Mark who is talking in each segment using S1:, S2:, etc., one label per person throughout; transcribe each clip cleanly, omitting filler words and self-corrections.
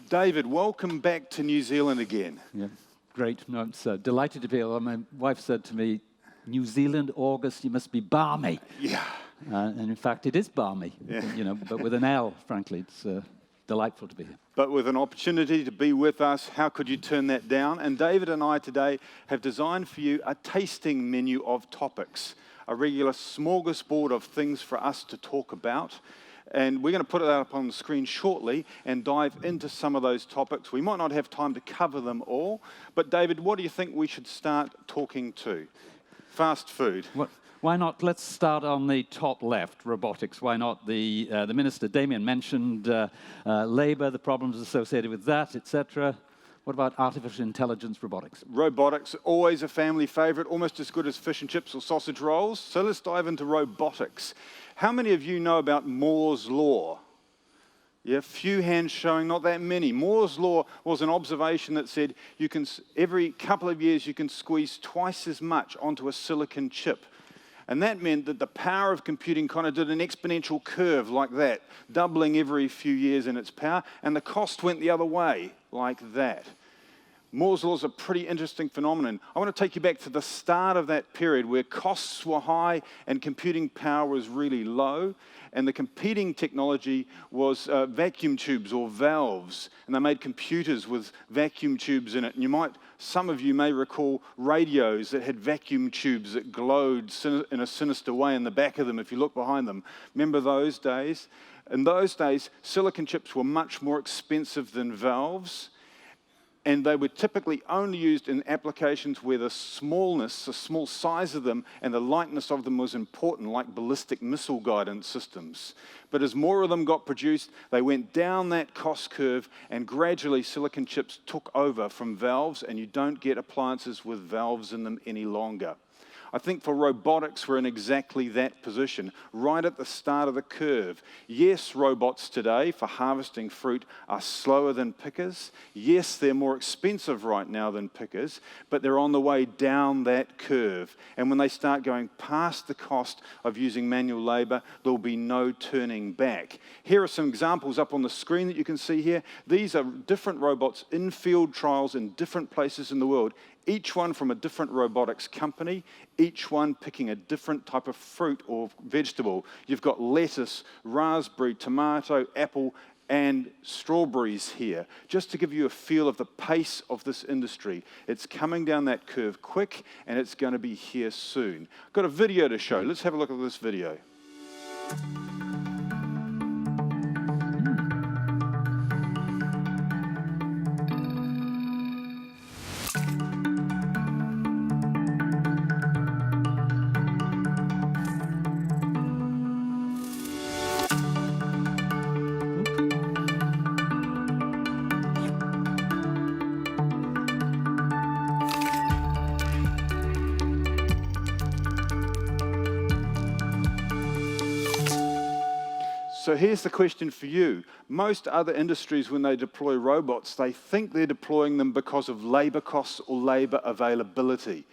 S1: David, welcome back to New Zealand again.
S2: Yeah, great. No, I'm so delighted to be here. My wife said to me, New Zealand, August, you must be balmy.
S1: Yeah.
S2: And in fact, it is balmy, but with an L, frankly. It's delightful to be here.
S1: But with an opportunity to be with us, how could you turn that down? And David and I today have designed for you a tasting menu of topics, a regular smorgasbord of things for us to talk about. And we're going to put it up on the screen shortly and dive into some of those topics. We might not have time to cover them all, but David, what do you think we should start talking to? Fast food.
S2: Why not? Let's start on the top left, robotics. Why not? The Minister, Damien, mentioned labour, the problems associated with that, etc. What about artificial intelligence robotics?
S1: Robotics, always a family favourite, almost as good as fish and chips or sausage rolls. So let's dive into robotics. How many of you know about Moore's Law? Yeah, few hands showing, not that many. Moore's Law was an observation that said you can, every couple of years you can squeeze twice as much onto a silicon chip. And that meant that the power of computing kind of did an exponential curve like that, doubling every few years in its power, and the cost went the other way, like that. Moore's Law is a pretty interesting phenomenon. I want to take you back to the start of that period where costs were high and computing power was really low, and the competing technology was vacuum tubes or valves, and they made computers with vacuum tubes in it. And some of you may recall radios that had vacuum tubes that glowed in a sinister way in the back of them if you look behind them. Remember those days? In those days, silicon chips were much more expensive than valves, and they were typically only used in applications where the smallness, the small size of them, and the lightness of them was important, like ballistic missile guidance systems. But as more of them got produced, they went down that cost curve, and gradually silicon chips took over from valves, and you don't get appliances with valves in them any longer. I think for robotics, we're in exactly that position, right at the start of the curve. Yes, robots today for harvesting fruit are slower than pickers. Yes, they're more expensive right now than pickers, but they're on the way down that curve. And when they start going past the cost of using manual labor, there'll be no turning back. Here are some examples up on the screen that you can see here. These are different robots in field trials in different places in the world, each one from a different robotics company, each one picking a different type of fruit or vegetable. You've got lettuce, raspberry, tomato, apple, and strawberries here, just to give you a feel of the pace of this industry. It's coming down that curve quick, and it's going to be here soon. I've got a video to show. Let's have a look at this video. So here's the question for you. Most other industries, when they deploy robots, they think they're deploying them because of labor costs or labor availability.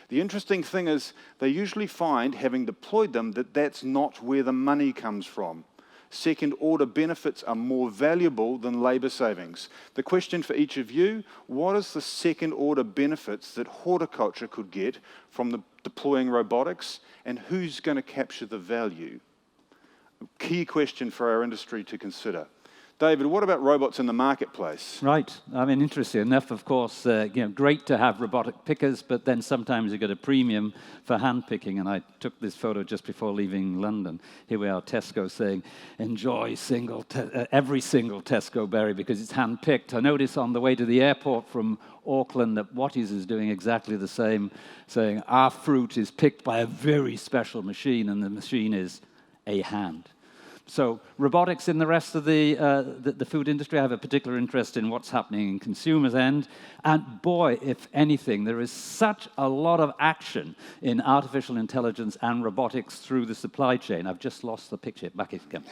S1: The interesting thing is they usually find, having deployed them, that that's not where the money comes from. Second-order benefits are more valuable than labor savings. The question for each of you, what is the second-order benefits that horticulture could get from deploying robotics, and who's going to capture the value? Key question for our industry to consider. David, what about robots in the marketplace?
S2: Right. I mean, interesting enough, of course, great to have robotic pickers, but then sometimes you get a premium for hand picking. And I took this photo just before leaving London. Here we are, Tesco saying, enjoy every single Tesco berry because it's hand picked. I noticed on the way to the airport from Auckland that Watties is doing exactly the same, saying our fruit is picked by a very special machine, and the machine is a hand. So robotics in the rest of the food industry, I have a particular interest in what's happening in consumers' end. And boy, if anything, there is such a lot of action in artificial intelligence and robotics through the supply chain. I've just lost the picture. Back it comes.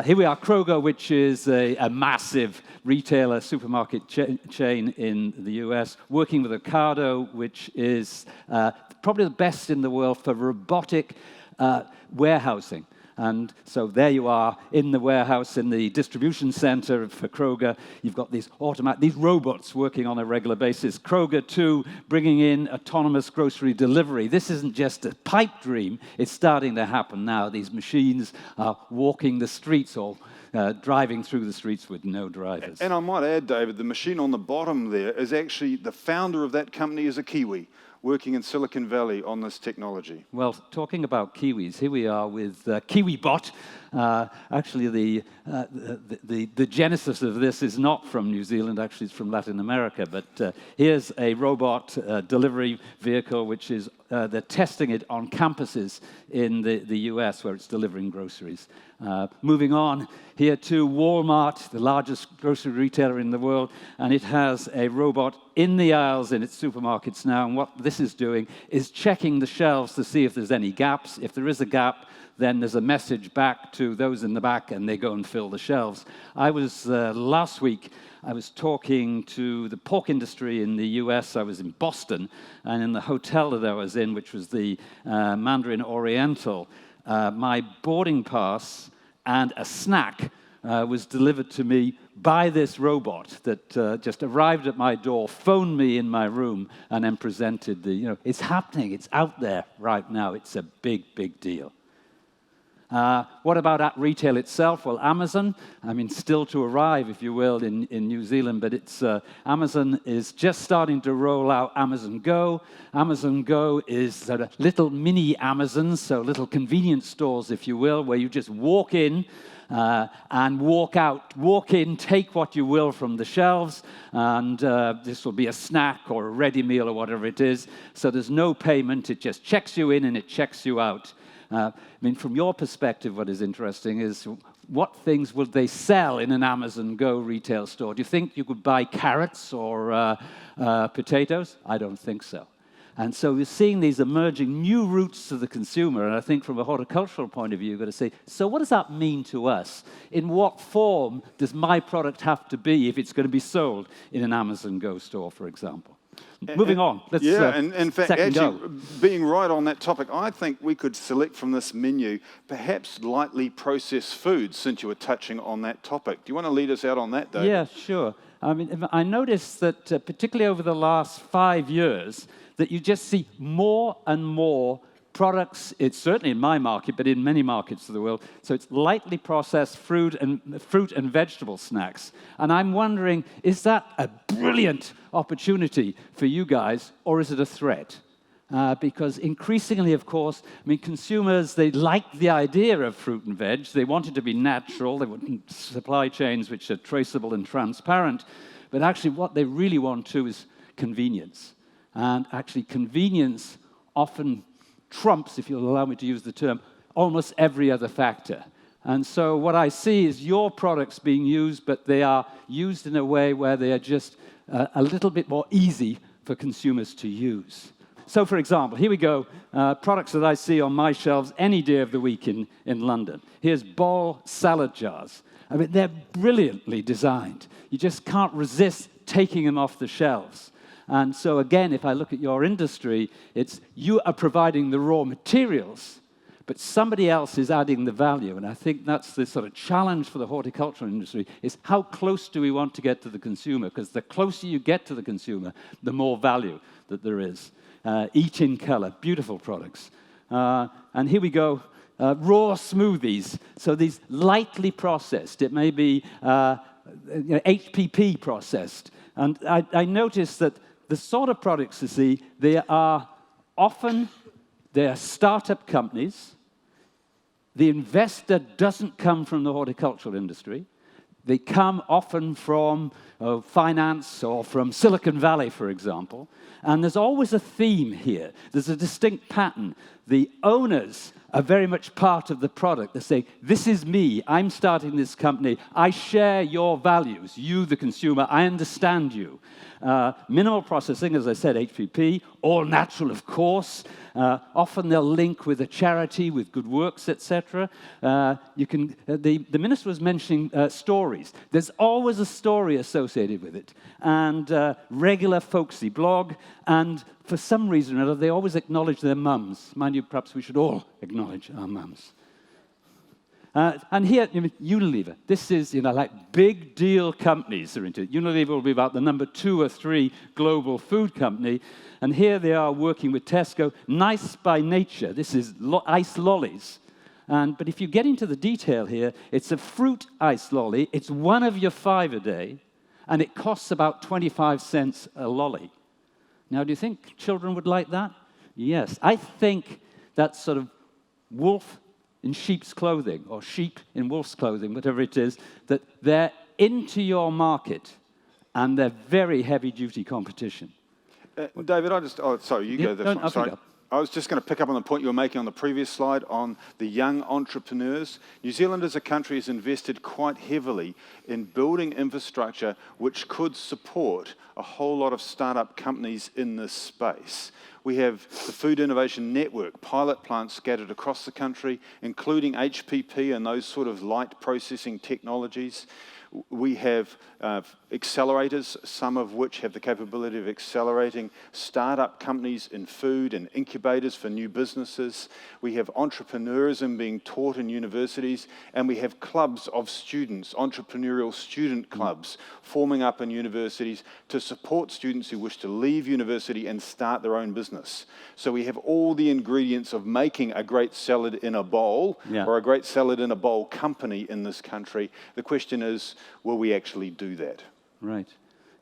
S2: Here we are, Kroger, which is a massive retailer supermarket chain in the US, working with Ocado, which is probably the best in the world for robotic warehousing. And so there you are in the warehouse, in the distribution center for Kroger. You've got these robots working on a regular basis. Kroger, too, bringing in autonomous grocery delivery. This isn't just a pipe dream. It's starting to happen now. These machines are walking the streets or driving through the streets with no drivers.
S1: And I might add, David, the machine on the bottom there is actually the founder of that company is a Kiwi, working in Silicon Valley on this technology.
S2: Well, talking about Kiwis, here we are with Kiwi Bot. Actually, the genesis of this is not from New Zealand, actually it's from Latin America, but here's a robot delivery vehicle which is, they're testing it on campuses in the US where it's delivering groceries. Moving on here to Walmart, the largest grocery retailer in the world, and it has a robot in the aisles in its supermarkets now, and what this is doing is checking the shelves to see if there's any gaps. If there is a gap, then there's a message back to those in the back, and they go and fill the shelves. I was, last week, I was talking to the pork industry in the US. I was in Boston, and in the hotel that I was in, which was the Mandarin Oriental, my boarding pass and a snack was delivered to me by this robot that just arrived at my door, phoned me in my room, and then presented it's happening, it's out there right now. It's a big, big deal. What about at retail itself? Well, Amazon, still to arrive, if you will, in New Zealand, but Amazon is just starting to roll out Amazon Go. Amazon Go is sort of little mini Amazons, so little convenience stores, if you will, where you just walk in and walk out. Walk in, take what you will from the shelves, and this will be a snack or a ready meal or whatever it is. So there's no payment. It just checks you in and it checks you out. From your perspective, what is interesting is what things would they sell in an Amazon Go retail store? Do you think you could buy carrots or potatoes? I don't think so. And so we're seeing these emerging new routes to the consumer, and I think from a horticultural point of view, you've got to say, so what does that mean to us? In what form does my product have to be if it's going to be sold in an Amazon Go store, for example? Moving on. Let's
S1: and in fact, actually, being right on that topic, I think we could select from this menu perhaps lightly processed foods, since you were touching on that topic. Do you want to lead us out on that, David?
S2: Yeah, sure. I noticed that particularly over the last 5 years, that you just see more and more products. It's certainly in my market, but in many markets of the world. So it's lightly processed fruit and vegetable snacks. And I'm wondering, is that a brilliant opportunity for you guys, or is it a threat? Because increasingly, of course, consumers, they like the idea of fruit and veg. They want it to be natural. They want supply chains which are traceable and transparent. But actually, what they really want, too, is convenience. And actually, convenience often trumps, if you'll allow me to use the term, almost every other factor. And so what I see is your products being used, but they are used in a way where they are just a little bit more easy for consumers to use. So, for example, here we go, products that I see on my shelves any day of the week in London. Here's Ball salad jars. They're brilliantly designed. You just can't resist taking them off the shelves. And so, again, if I look at your industry, it's you are providing the raw materials, but somebody else is adding the value. And I think that's the sort of challenge for the horticultural industry, is how close do we want to get to the consumer? Because the closer you get to the consumer, the more value that there is. Eat in color, beautiful products. And here we go, raw smoothies. So these lightly processed, it may be HPP processed. And I noticed that the sort of products you see, they are startup companies. The investor doesn't come from the horticultural industry. They come often from finance or from Silicon Valley, for example. And there's always a theme here. There's a distinct pattern. The owners are very much part of the product. They say, this is me. I'm starting this company. I share your values. You, the consumer, I understand you. Minimal processing, as I said, HPP, all natural, of course. Often they'll link with a charity, with good works, etc. The minister was mentioning stories. There's always a story associated with it. And regular folksy blog. And for some reason or other, they always acknowledge their mums. Mind you, perhaps we should all acknowledge our mums. And here, Unilever. This is, like big deal companies are into it. Unilever will be about the number 2 or 3 global food company. And here they are working with Tesco. Nice by nature. This is ice lollies. But if you get into the detail here, it's a fruit ice lolly. It's one of your 5 a day. And it costs about 25 cents a lolly. Now, do you think children would like that? Yes. I think that's sort of wolf in sheep's clothing, or sheep in wolf's clothing, whatever it is, that they're into your market, and they're very heavy-duty competition.
S1: David, sorry, you go this one. Sorry. I was just going to pick up on the point you were making on the previous slide on the young entrepreneurs. New Zealand as a country has invested quite heavily in building infrastructure which could support a whole lot of startup companies in this space. We have the Food Innovation Network, pilot plants scattered across the country, including HPP and those sort of light processing technologies. We have accelerators, some of which have the capability of accelerating startup companies in food and incubators for new businesses. We have entrepreneurism being taught in universities, and we have clubs of students, entrepreneurial student clubs, forming up in universities to support students who wish to leave university and start their own business. So we have all the ingredients of making a great salad in a bowl, or a great salad in a bowl company in this country. The question is, will we actually do that?
S2: Right.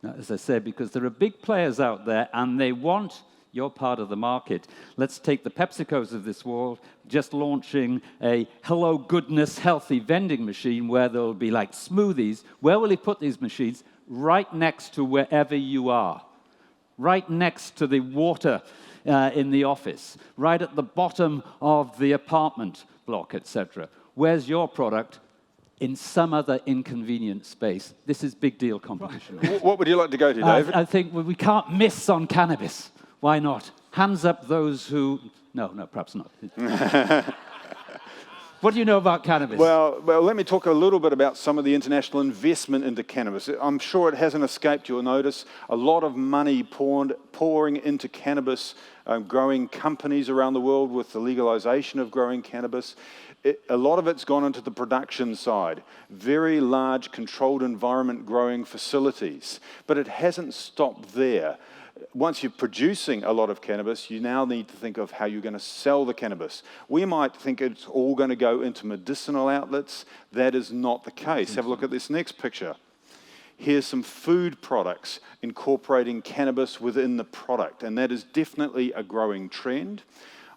S2: Now, as I said, because there are big players out there, and they want your part of the market. Let's take the PepsiCos of this world, just launching a Hello Goodness healthy vending machine where there'll be like smoothies. Where will he put these machines? Right next to wherever you are. Right next to the water in the office. Right at the bottom of the apartment block, etc. Where's your product? In some other inconvenient space. This is big deal competition.
S1: What would you like to go to, David?
S2: I think we can't miss on cannabis. Why not? Hands up those who... No, perhaps not. What do you know about cannabis?
S1: Well, let me talk a little bit about some of the international investment into cannabis. I'm sure it hasn't escaped your notice. A lot of money pouring into cannabis, growing companies around the world with the legalization of growing cannabis. A lot of it's gone into the production side, very large controlled environment growing facilities. But it hasn't stopped there. Once you're producing a lot of cannabis, you now need to think of how you're going to sell the cannabis. We might think it's all going to go into medicinal outlets. That is not the case. Have a look at this next picture. Here's some food products incorporating cannabis within the product, and that is definitely a growing trend.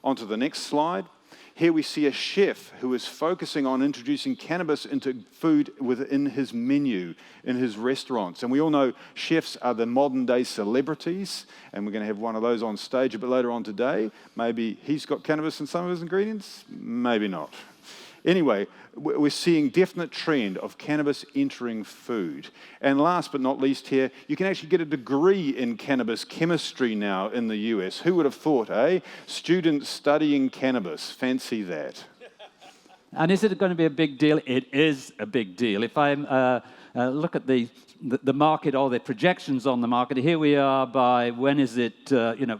S1: On to the next slide. Here we see a chef who is focusing on introducing cannabis into food within his menu, in his restaurants. And we all know chefs are the modern day celebrities, and we're going to have one of those on stage a bit later on today. Maybe he's got cannabis in some of his ingredients, maybe not. Anyway, we're seeing definite trend of cannabis entering food. And last but not least here, you can actually get a degree in cannabis chemistry now in the US. Who would have thought, eh? Students studying cannabis. Fancy that.
S2: And is it going to be a big deal? It is a big deal. If I look at the market or the projections on the market, here we are by, when is it,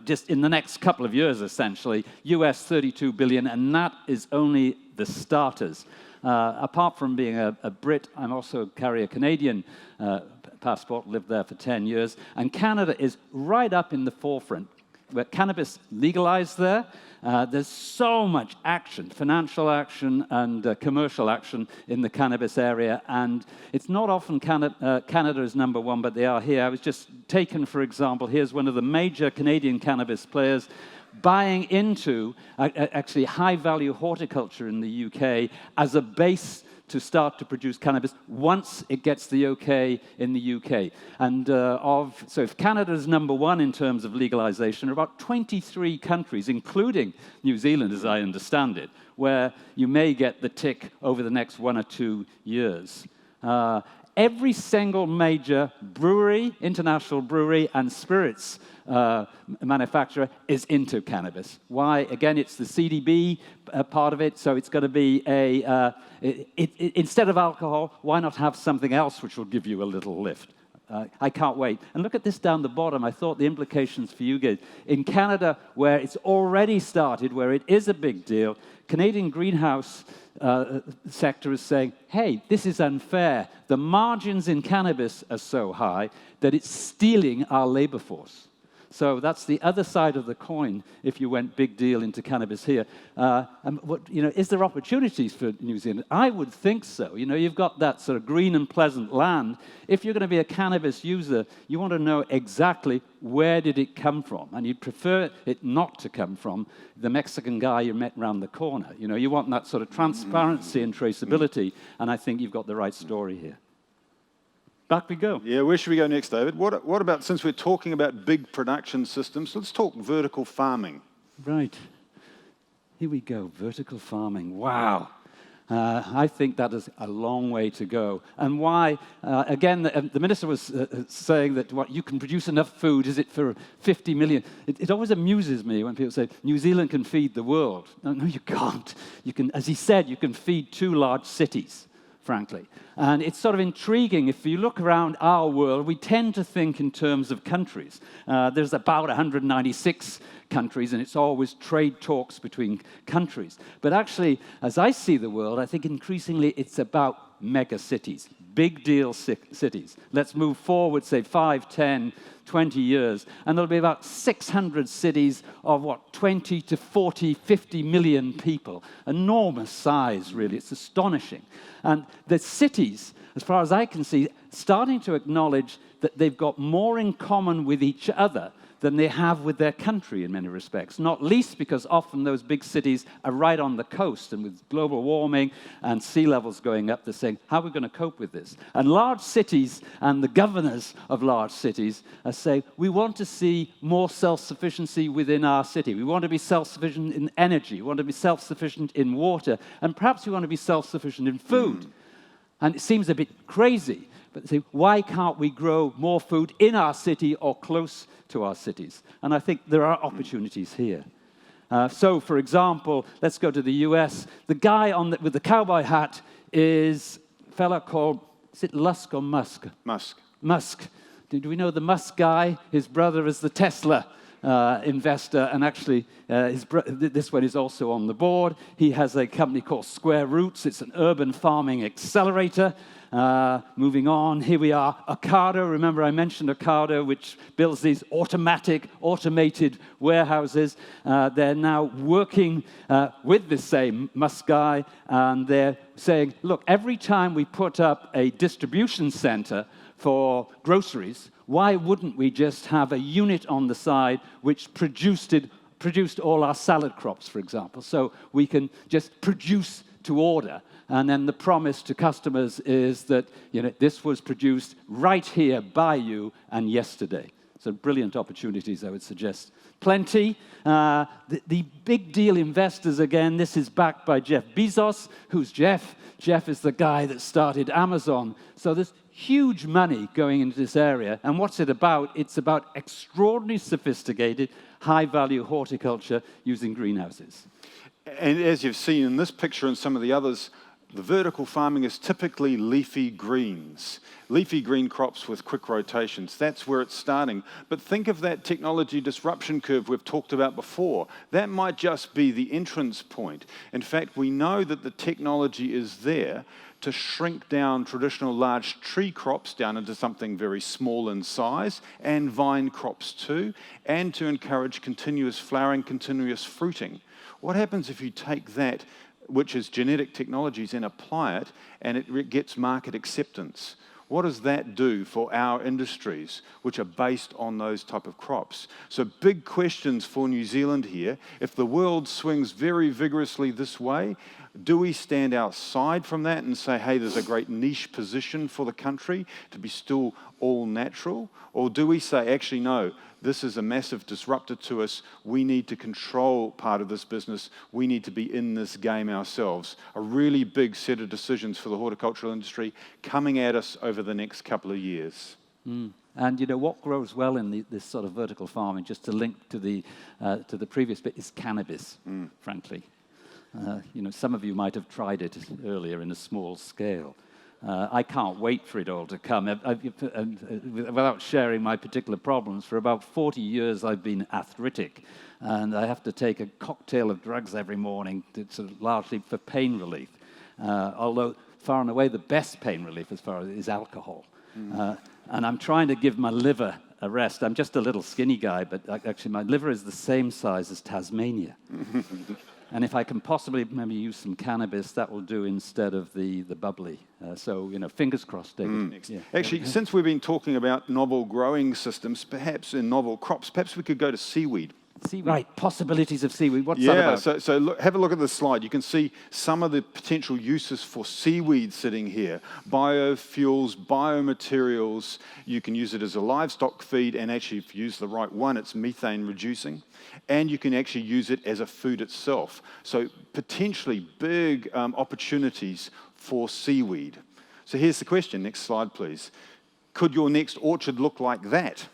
S2: just in the next couple of years, essentially, US 32 billion, and that is only the starters. Apart from being a Brit, I also carry a Canadian passport, lived there for 10 years, and Canada is right up in the forefront. Where cannabis legalized there, there's so much action, financial action and commercial action in the cannabis area, and it's not often Canada is number one, but they are here. I was just taken, for example, here's one of the major Canadian cannabis players buying into actually high-value horticulture in the UK as a base to start to produce cannabis once it gets the okay in the UK. And so if Canada's number one in terms of legalization, there are about 23 countries, including New Zealand, as I understand it, where you may get the tick over the next 1 or 2 years. Every single major brewery, international brewery, and spirits manufacturer is into cannabis. Why? Again, it's the CDB part of it, so it's going to be instead of alcohol, why not have something else which will give you a little lift? I can't wait. And look at this down the bottom. I thought the implications for you guys. In Canada, where it's already started, where it is a big deal, Canadian greenhouse sector is saying, hey, this is unfair. The margins in cannabis are so high that it's stealing our labor force. So that's the other side of the coin if you went big deal into cannabis here. Is there opportunities for New Zealand? I would think so. You've got that sort of green and pleasant land. If you're going to be a cannabis user, you want to know exactly where did it come from. And you'd prefer it not to come from the Mexican guy you met around the corner. You want that sort of transparency and traceability. And I think you've got the right story here. Back we go.
S1: Yeah, where should we go next, David? What about, since we're talking about big production systems, let's talk vertical farming.
S2: Right. Here we go, vertical farming. Wow. I think that is a long way to go. And why? Again, the minister was saying that you can produce enough food, is it for 50 million? It always amuses me when people say, New Zealand can feed the world. No, you can't. You can, as he said, you can feed 2 large cities, frankly. And it's sort of intriguing. If you look around our world, we tend to think in terms of countries. There's about 196 countries, and it's always trade talks between countries. But actually, as I see the world, I think increasingly it's about mega cities, big deal cities. Let's move forward, say, 5, 10, 20 years, and there'll be about 600 cities of, 20 to 40, 50 million people. Enormous size, really. It's astonishing. And the cities, as far as I can see, starting to acknowledge that they've got more in common with each other than they have with their country in many respects, not least because often those big cities are right on the coast, and with global warming and sea levels going up, they're saying, how are we going to cope with this? And large cities and the governors of large cities are saying, we want to see more self-sufficiency within our city. We want to be self-sufficient in energy. We want to be self-sufficient in water. And perhaps we want to be self-sufficient in food. And it seems a bit crazy, but they say, why can't we grow more food in our city or close to our cities? And I think there are opportunities here. So, for example, let's go to the US. The guy with the cowboy hat is a fella called, is it Lusk or Musk?
S1: Musk.
S2: Musk. Do we know the Musk guy? His brother is the Tesla investor, and actually this one is also on the board. He has a company called Square Roots. It's an urban farming accelerator. Moving on, here we are, Ocado. Remember I mentioned Ocado, which builds these automated warehouses. They're now working with this same Musk guy, and they're saying, look, every time we put up a distribution center for groceries, why wouldn't we just have a unit on the side which produced all our salad crops, for example? So we can just produce to order. And then the promise to customers is that this was produced right here by you and yesterday. So brilliant opportunities, I would suggest. Plenty. The big deal investors, again, this is backed by Jeff Bezos. Who's Jeff? Jeff is the guy that started Amazon. So there's huge money going into this area. And what's it about? It's about extraordinarily sophisticated, high-value horticulture using greenhouses.
S1: And as you've seen in this picture and some of the others, the vertical farming is typically leafy greens, leafy green crops with quick rotations. That's where it's starting. But think of that technology disruption curve we've talked about before. That might just be the entrance point. In fact, we know that the technology is there to shrink down traditional large tree crops down into something very small in size, and vine crops too, and to encourage continuous flowering, continuous fruiting. What happens if you take that, which is genetic technologies, and apply it, and it gets market acceptance? What does that do for our industries, which are based on those type of crops? So big questions for New Zealand here. If the world swings very vigorously this way, do we stand outside from that and say, hey, there's a great niche position for the country to be still all natural? Or do we say, actually, no, this is a massive disruptor to us. We need to control part of this business. We need to be in this game ourselves. A really big set of decisions for the horticultural industry coming at us over the next couple of years.
S2: And what grows well in this sort of vertical farming, just to link to the previous bit, is cannabis, frankly. Some of you might have tried it earlier in a small scale. I can't wait for it all to come. Without sharing my particular problems, for about 40 years I've been arthritic, and I have to take a cocktail of drugs every morning, sort of largely for pain relief. Although far and away the best pain relief as far as is alcohol. And I'm trying to give my liver a rest. I'm just a little skinny guy, but actually my liver is the same size as Tasmania. And if I can possibly maybe use some cannabis, that will do instead of the bubbly. So, fingers crossed, David. Yeah.
S1: Actually, since we've been talking about novel growing systems, perhaps in novel crops, perhaps we could go to seaweed.
S2: Seaweed. Right, possibilities of seaweed. What's that about?
S1: So look, have a look at this slide. You can see some of the potential uses for seaweed sitting here. Biofuels, biomaterials. You can use it as a livestock feed, and actually, if you use the right one, it's methane reducing. And you can actually use it as a food itself. So potentially big opportunities for seaweed. So here's the question. Next slide, please. Could your next orchard look like that?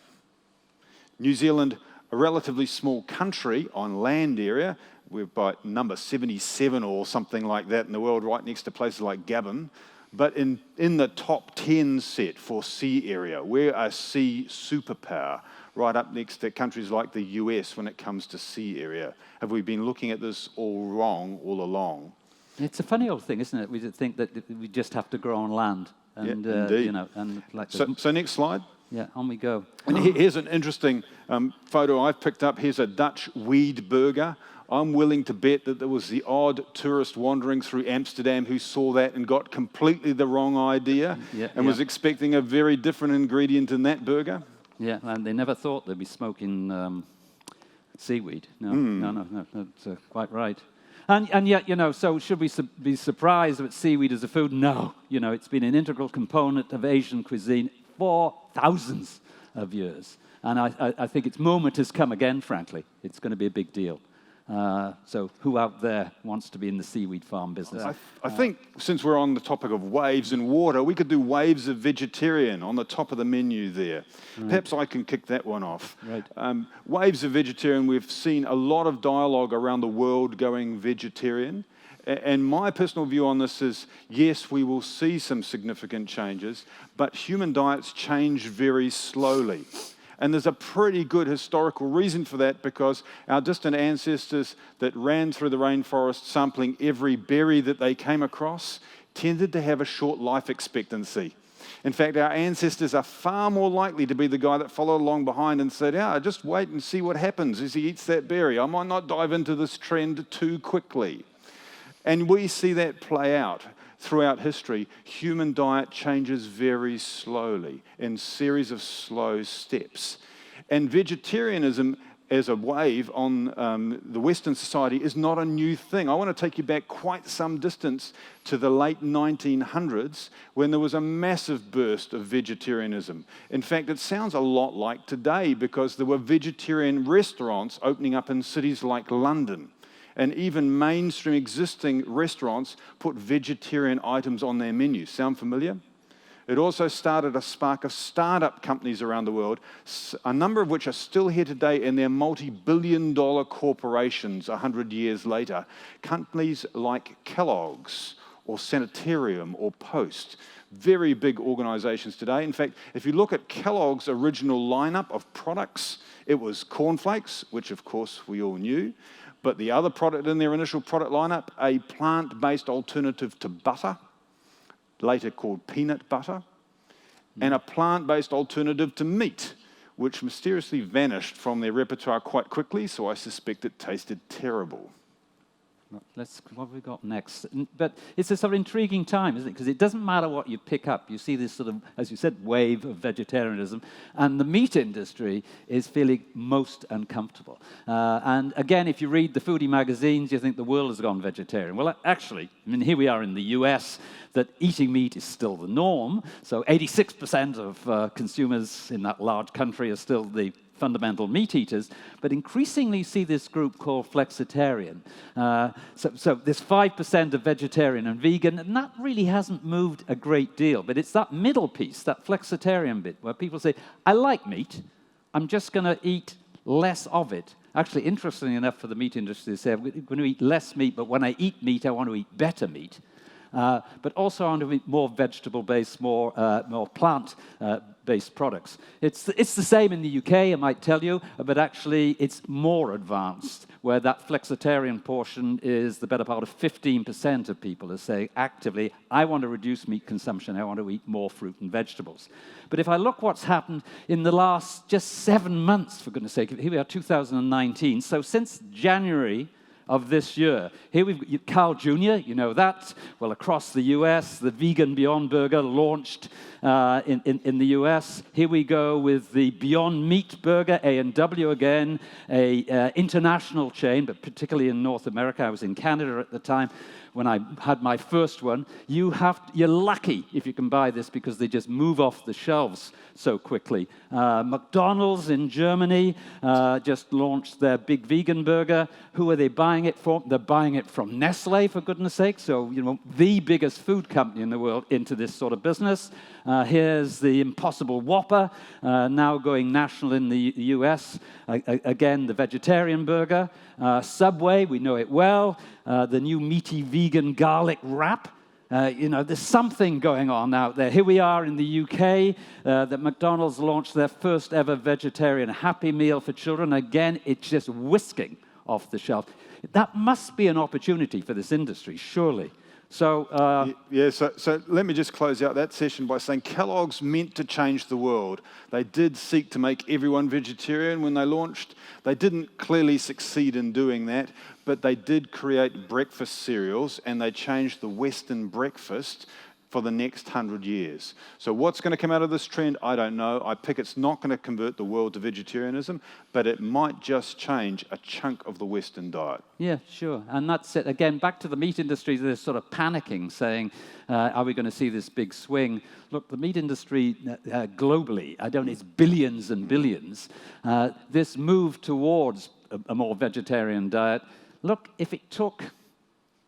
S1: New Zealand, a relatively small country on land area. We're by number 77 or something like that in the world, right next to places like Gabon. But in the top 10 set for sea area, we're a sea superpower, right up next to countries like the US when it comes to sea area. Have we been looking at this all wrong all along?
S2: It's a funny old thing, isn't it? We think that we just have to grow on land. And,
S1: indeed.
S2: And like
S1: so next slide.
S2: Yeah, on we go.
S1: And here's an interesting photo I've picked up. Here's a Dutch weed burger. I'm willing to bet that there was the odd tourist wandering through Amsterdam who saw that and got completely the wrong idea and was expecting a very different ingredient in that burger.
S2: Yeah, and they never thought they'd be smoking seaweed. No, that's quite right. And yet, so should we be surprised that seaweed is a food? No. It's been an integral component of Asian cuisine for thousands of years. And I think its moment has come again, frankly. It's going to be a big deal. So who out there wants to be in the seaweed farm business?
S1: I think since we're on the topic of waves and water, we could do waves of vegetarian on the top of the menu there. Right. Perhaps I can kick that one off. Right. Waves of vegetarian, we've seen a lot of dialogue around the world going vegetarian. And my personal view on this is, yes, we will see some significant changes, but human diets change very slowly. And there's a pretty good historical reason for that, because our distant ancestors that ran through the rainforest sampling every berry that they came across tended to have a short life expectancy. In fact, our ancestors are far more likely to be the guy that followed along behind and said, just wait and see what happens as he eats that berry. I might not dive into this trend too quickly. And we see that play out throughout history. Human diet changes very slowly in series of slow steps. And vegetarianism as a wave on the Western society is not a new thing. I want to take you back quite some distance to the late 1900s when there was a massive burst of vegetarianism. In fact, it sounds a lot like today, because there were vegetarian restaurants opening up in cities like London. And even mainstream existing restaurants put vegetarian items on their menus. Sound familiar? It also started a spark of startup companies around the world, a number of which are still here today, and they're multi-billion-dollar corporations 100 years later. Companies like Kellogg's or Sanitarium or Post. Very big organizations today. In fact, if you look at Kellogg's original lineup of products, it was cornflakes, which of course we all knew. But the other product in their initial product lineup, a plant-based alternative to butter, later called peanut butter, and a plant-based alternative to meat, which mysteriously vanished from their repertoire quite quickly, so I suspect it tasted terrible.
S2: What have we got next? But it's a sort of intriguing time, isn't it? Because it doesn't matter what you pick up. You see this sort of, as you said, wave of vegetarianism. And the meat industry is feeling most uncomfortable. And again, if you read the foodie magazines, you think the world has gone vegetarian. Well, actually, here we are in the US, that eating meat is still the norm. So 86% of consumers in that large country are still the fundamental meat eaters, but increasingly see this group called Flexitarian. So there's 5% of vegetarian and vegan, and that really hasn't moved a great deal. But it's that middle piece, that Flexitarian bit, where people say, I like meat, I'm just going to eat less of it. Actually, interestingly enough for the meat industry, they say, I'm going to eat less meat, but when I eat meat, I want to eat better meat. but also I want to eat more vegetable-based, more plant-based products. It's the same in the UK, I might tell you, but actually it's more advanced, where that flexitarian portion is the better part of 15% of people are saying actively, I want to reduce meat consumption, I want to eat more fruit and vegetables. But if I look what's happened in the last just 7 months, for goodness sake, here we are, 2019, so since January of this year. Here we've got Carl Jr., you know that. Well, across the US, the vegan Beyond Burger launched in the US. Here we go with the Beyond Meat Burger, A&W again, a international chain, but particularly in North America. I was in Canada at the time when I had my first one. You're lucky if you can buy this because they just move off the shelves so quickly. McDonald's in Germany just launched their big vegan burger. Who are they buying it from? They're buying it from Nestle, for goodness sake. So, you know, the biggest food company in the world into this sort of business. Here's the Impossible Whopper, now going national in the US. Again, the vegetarian burger. Subway, we know it well. The new meaty vegan garlic wrap. You know, there's something going on out there. Here we are in the UK, that McDonald's launched their first ever vegetarian Happy Meal for children. Again, it's just whisking off the shelf. That must be an opportunity for this industry, surely. So,
S1: so let me just close out that session by saying Kellogg's meant to change the world. They did seek to make everyone vegetarian when they launched. They didn't clearly succeed in doing that, but they did create breakfast cereals, and they changed the Western breakfast for the next 100 years. So what's going to come out of this trend, I don't know. I pick it's not going to convert the world to vegetarianism, but it might just change a chunk of the Western diet.
S2: Yeah, sure. And that's it. Again, back to the meat industry, they're sort of panicking, saying, are we going to see this big swing? Look, the meat industry globally, it's billions and billions. This move towards a more vegetarian diet, look, if it took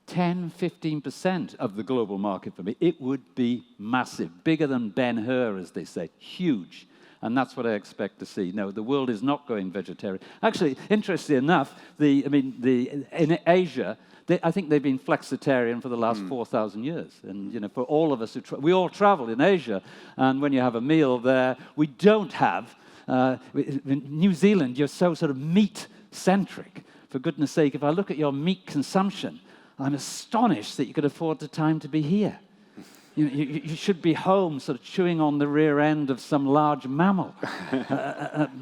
S2: 10, 15% of the global market for me, it would be massive, bigger than Ben-Hur, as they say, huge. And that's what I expect to see. No, the world is not going vegetarian. Actually, interestingly enough, in Asia, I think they've been flexitarian for the last 4,000 years. And, you know, for all of us we all travel in Asia, and when you have a meal there, we don't have, in New Zealand, you're so sort of meat-centric. For goodness sake, if I look at your meat consumption, I'm astonished that you could afford the time to be here. You should be home sort of chewing on the rear end of some large mammal.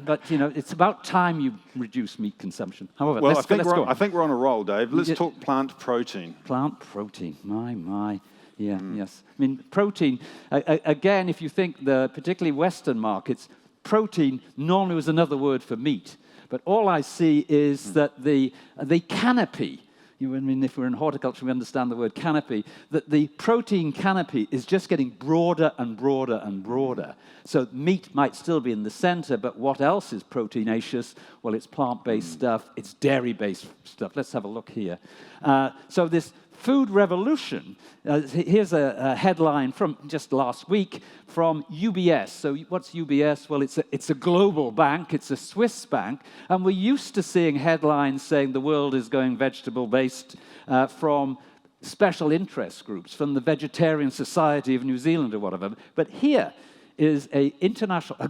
S2: But, you know, it's about time you reduce meat consumption. However,
S1: well,
S2: let's go on.
S1: I think we're on a roll, Dave. Let's talk plant protein.
S2: Plant protein, my. Yeah, yes. I mean, protein, again, if you think particularly Western markets, protein normally was another word for meat. But all I see is that the canopy, I mean, if we're in horticulture, we understand the word canopy, that the protein canopy is just getting broader and broader and broader. So meat might still be in the center, but what else is proteinaceous? Well, it's plant-based stuff, it's dairy-based stuff. Let's have a look here. So this food revolution, here's a headline from just last week from UBS. So what's UBS? Well, it's a global bank, it's a Swiss bank, and we're used to seeing headlines saying the world is going vegetable-based from special interest groups, from the Vegetarian Society of New Zealand or whatever. But here is a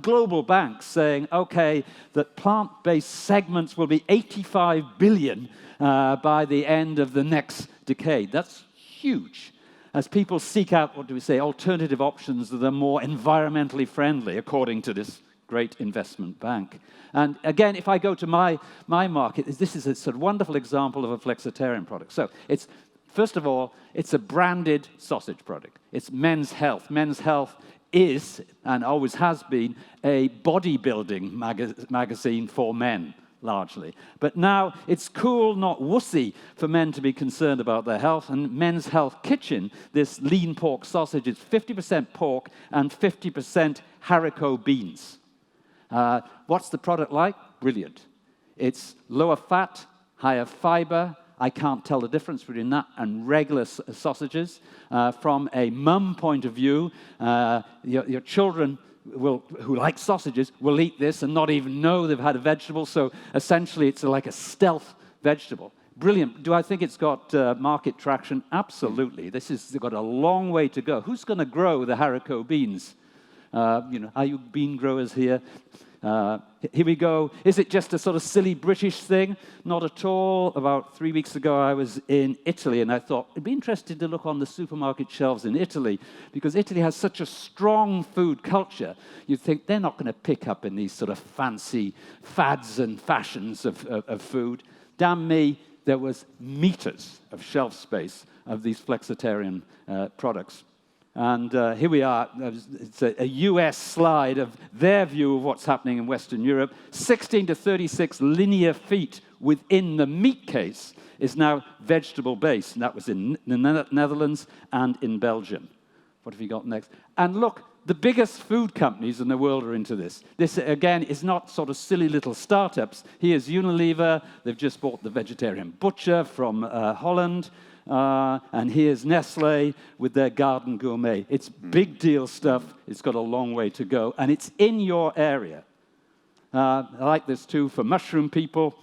S2: global bank saying, okay, that plant-based segments will be 85 billion by the end of the next decade. That's huge. As people seek out, alternative options that are more environmentally friendly, according to this great investment bank. And again, if I go to my market, this is a sort of wonderful example of a flexitarian product. So it's, first of all, it's a branded sausage product. It's Men's Health. Men's Health is, and always has been, a bodybuilding magazine for men, largely. But now it's cool, not wussy, for men to be concerned about their health. And Men's Health Kitchen, this lean pork sausage, is 50% pork and 50% haricot beans. What's the product like? Brilliant. It's lower fat, higher fiber. I can't tell the difference between that and regular sausages. From a mum point of view, your children who like sausages will eat this and not even know they've had a vegetable. So essentially, it's like a stealth vegetable. Brilliant. Do I think it's got market traction? Absolutely. This has got a long way to go. Who's going to grow the haricot beans? Are you bean growers here? Here we go. Is it just a sort of silly British thing? Not at all. About 3 weeks ago, I was in Italy, and I thought it'd be interesting to look on the supermarket shelves in Italy, because Italy has such a strong food culture. You'd think they're not going to pick up in these sort of fancy fads and fashions of food. Damn me, there was meters of shelf space of these Flexitarian products. And here we are. It's a US slide of their view of what's happening in Western Europe. 16 to 36 linear feet within the meat case is now vegetable-based. And that was in the Netherlands and in Belgium. What have you got next? And look, the biggest food companies in the world are into this. This, again, is not sort of silly little startups. Here's Unilever. They've just bought the vegetarian butcher from Holland. And here's Nestle with their Garden Gourmet. It's big deal stuff. It's got a long way to go. And it's in your area. I like this too for mushroom people.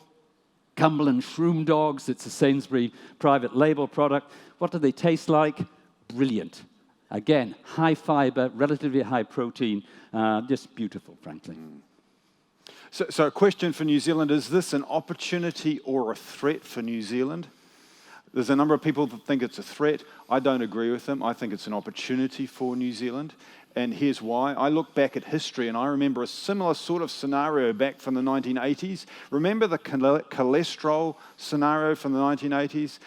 S2: Cumberland Shroom Dogs. It's a Sainsbury private label product. What do they taste like? Brilliant. Again, high fiber, relatively high protein. Just beautiful, frankly.
S1: So a question for New Zealand, is this an opportunity or a threat for New Zealand? There's a number of people that think it's a threat. I don't agree with them. I think it's an opportunity for New Zealand. And here's why. I look back at history and I remember a similar sort of scenario back from the 1980s. Remember the cholesterol scenario from the 1980s?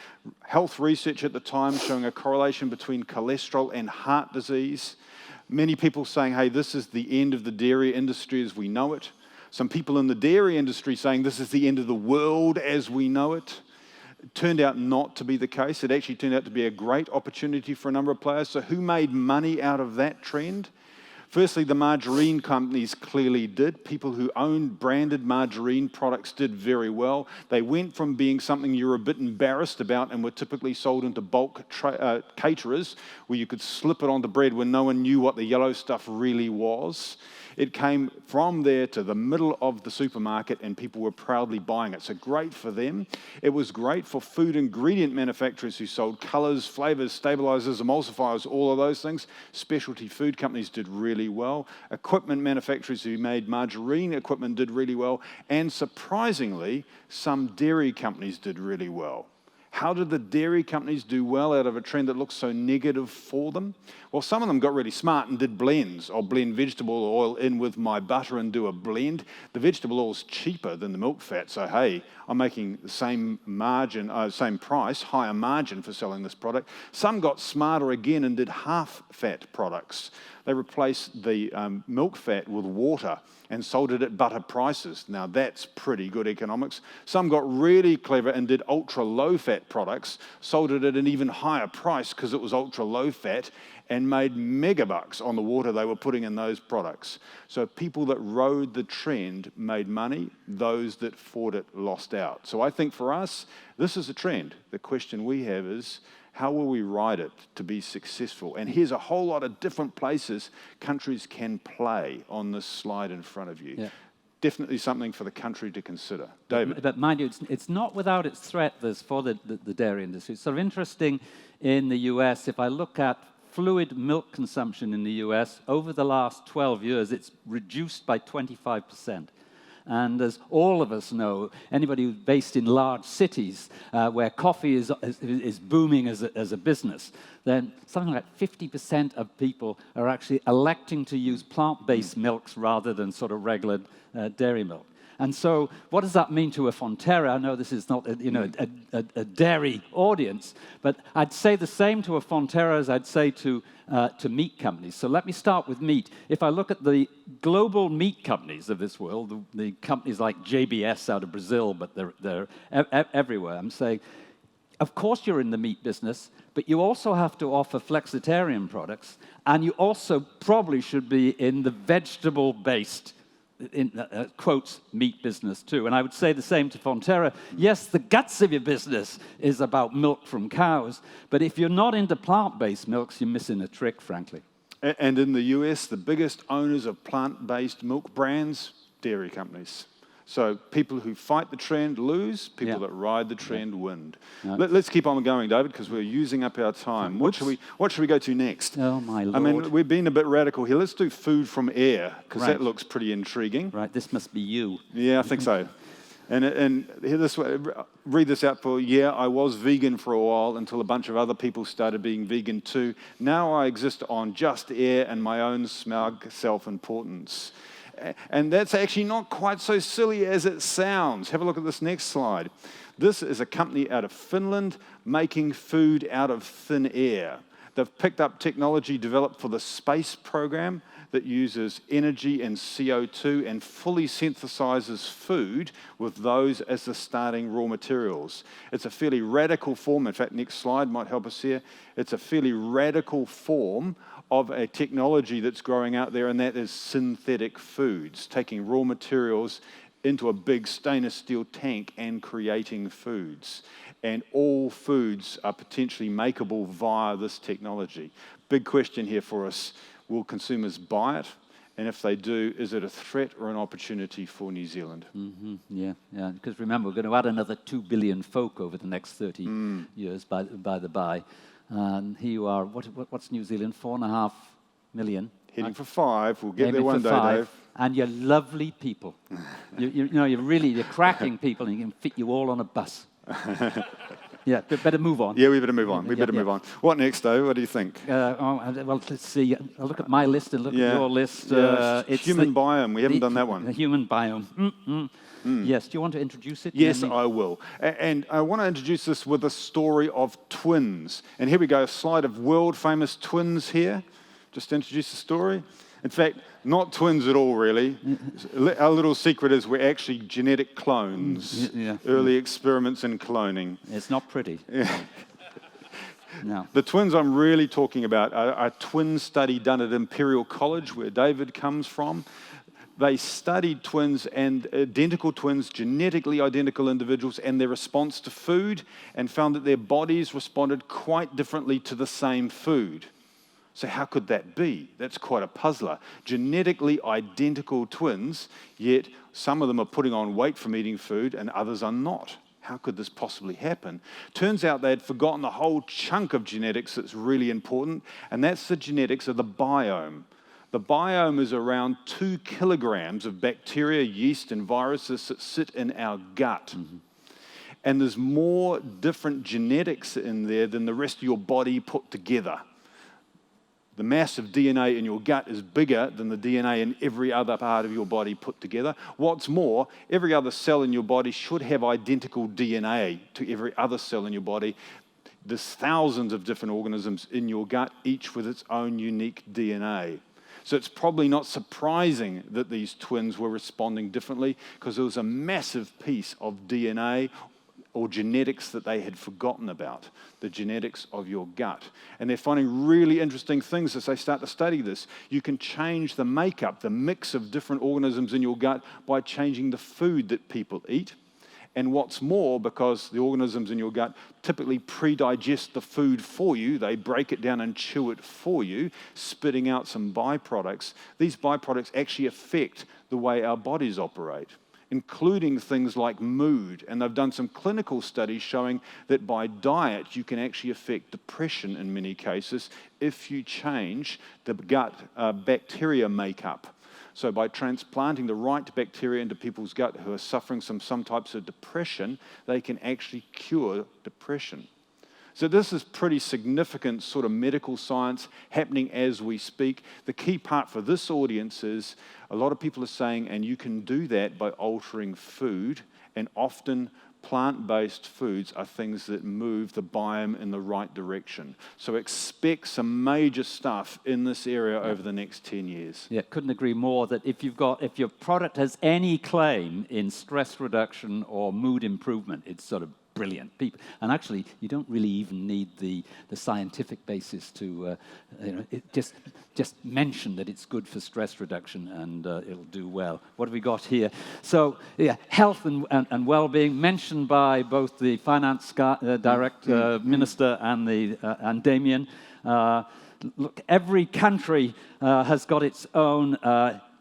S1: Health research at the time showing a correlation between cholesterol and heart disease. Many people saying, hey, this is the end of the dairy industry as we know it. Some people in the dairy industry saying this is the end of the world as we know it. It turned out not to be the case. It actually turned out to be a great opportunity for a number of players. So who made money out of that trend? Firstly, the margarine companies clearly did. People who owned branded margarine products did very well. They went from being something you were a bit embarrassed about and were typically sold into bulk caterers, where you could slip it onto bread when no one knew what the yellow stuff really was. It came from there to the middle of the supermarket and people were proudly buying it. So great for them. It was great for food ingredient manufacturers who sold colors, flavors, stabilizers, emulsifiers, all of those things. Specialty food companies did really well. Equipment manufacturers who made margarine equipment did really well. And surprisingly, some dairy companies did really well. How did the dairy companies do well out of a trend that looks so negative for them? Well, some of them got really smart and did blends. I'll blend vegetable oil in with my butter and do a blend. The vegetable oil is cheaper than the milk fat, so hey, I'm making the same margin, same price, higher margin for selling this product. Some got smarter again and did half-fat products. They replaced the milk fat with water and sold it at butter prices. Now that's pretty good economics. Some got really clever and did ultra-low fat products, sold it at an even higher price because it was ultra-low fat, and made megabucks on the water they were putting in those products. So people that rode the trend made money, those that fought it lost out. So I think for us, this is a trend. The question we have is, how will we ride it to be successful? And here's a whole lot of different places countries can play on this slide in front of you. Yeah. Definitely something for the country to consider. David?
S2: But mind you, it's not without its threat for the dairy industry. It's sort of interesting in the US, if I look at fluid milk consumption in the US, over the last 12 years, it's reduced by 25%. And as all of us know, anybody who's based in large cities where coffee is booming as a business, then something like 50% of people are actually electing to use plant-based milks rather than sort of regular dairy milk. And so what does that mean to a Fonterra? I know this is not a dairy audience, but I'd say the same to a Fonterra as I'd say to meat companies. So let me start with meat. If I look at the global meat companies of this world, the companies like JBS out of Brazil, but they're everywhere, I'm saying, of course you're in the meat business, but you also have to offer flexitarian products, and you also probably should be in the vegetable-based in quotes, meat business too. And I would say the same to Fonterra. Yes, the guts of your business is about milk from cows, but if you're not into plant-based milks, you're missing a trick, frankly.
S1: And in the US, the biggest owners of plant-based milk brands, dairy companies. So people who fight the trend lose, people that ride the trend win. Let's keep on going, David, because we're using up our time. What should we go to next?
S2: Oh, my Lord.
S1: I mean, we've been a bit radical here. Let's do food from air, because that looks pretty intriguing.
S2: Right, this must be you.
S1: Yeah, I think so. And here this way, read this out for, I was vegan for a while until a bunch of other people started being vegan too. Now I exist on just air and my own smug self-importance. And that's actually not quite so silly as it sounds. Have a look at this next slide. This is a company out of Finland making food out of thin air. They've picked up technology developed for the space program that uses energy and CO2 and fully synthesizes food with those as the starting raw materials. It's a fairly radical form. In fact, next slide might help us here. It's a fairly radical form of a technology that's growing out there, and that is synthetic foods, taking raw materials into a big stainless steel tank and creating foods. And all foods are potentially makeable via this technology. Big question here for us. Will consumers buy it? And if they do, is it a threat or an opportunity for New Zealand?
S2: Yeah. Because remember, we're going to add another 2 billion folk over the next 30 years, by the by. And here you are. What's New Zealand? 4.5 million.
S1: Heading for 5. We'll get there one day, Dave.
S2: And you're lovely people. You're cracking people, and you can fit you all on a bus. Yeah, better move on.
S1: Yeah, we better move on. We better move on. What next, Dave? What do you think?
S2: Well, let's see. I'll look at my list and look at your list.
S1: It's human biome. We haven't done that one.
S2: The human biome. Yes, do you want to introduce it?
S1: Yes, I will. And I want to introduce this with a story of twins. And here we go, a slide of world-famous twins here. Just to introduce the story. In fact, not twins at all, really. Our little secret is we're actually genetic clones. Early experiments in cloning.
S2: It's not pretty. No.
S1: The twins I'm really talking about are a twin study done at Imperial College, where David comes from. They studied twins and identical twins, genetically identical individuals, and their response to food, and found that their bodies responded quite differently to the same food. So how could that be? That's quite a puzzler. Genetically identical twins, yet some of them are putting on weight from eating food and others are not. How could this possibly happen? Turns out they had forgotten a whole chunk of genetics that's really important, and that's the genetics of the biome. The biome is around 2 kilograms of bacteria, yeast, and viruses that sit in our gut. And there's more different genetics in there than the rest of your body put together. The mass of DNA in your gut is bigger than the DNA in every other part of your body put together. What's more, every other cell in your body should have identical DNA to every other cell in your body. There's thousands of different organisms in your gut, each with its own unique DNA. So it's probably not surprising that these twins were responding differently, because there was a massive piece of DNA or genetics that they had forgotten about, the genetics of your gut. And they're finding really interesting things as they start to study this. You can change the makeup, the mix of different organisms in your gut by changing the food that people eat. And what's more, because the organisms in your gut typically pre-digest the food for you, they break it down and chew it for you, spitting out some byproducts. These byproducts actually affect the way our bodies operate, including things like mood. And they've done some clinical studies showing that by diet, you can actually affect depression in many cases if you change the gut bacteria makeup. So by transplanting the right bacteria into people's gut who are suffering some types of depression, they can actually cure depression. So this is pretty significant sort of medical science happening as we speak. The key part for this audience is a lot of people are saying, and you can do that by altering food, and often plant-based foods are things that move the biome in the right direction. So expect some major stuff in this area over the next 10 years.
S2: Yeah, couldn't agree more that if your product has any claim in stress reduction or mood improvement, it's sort of brilliant. People, and actually, you don't really even need the scientific basis to just mention that it's good for stress reduction, and it'll do well. What have we got here? So, yeah, health and well-being, mentioned by both the finance director, minister, and Damien. Look, every country has got its own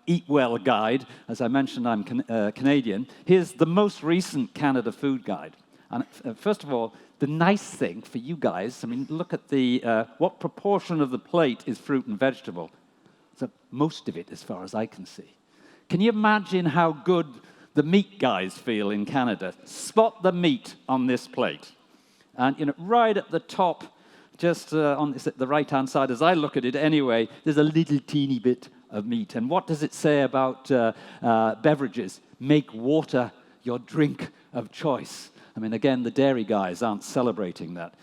S2: Eat Well guide. As I mentioned, I'm Canadian. Here's the most recent Canada Food Guide. And first of all, the nice thing for you guys, I mean, look at the what proportion of the plate is fruit and vegetable. So most of it, as far as I can see. Can you imagine how good the meat guys feel in Canada? Spot the meat on this plate. And right at the top, just on the right-hand side, as I look at it anyway, there's a little teeny bit of meat. And what does it say about beverages? Make water your drink of choice. I mean, again, the dairy guys aren't celebrating that.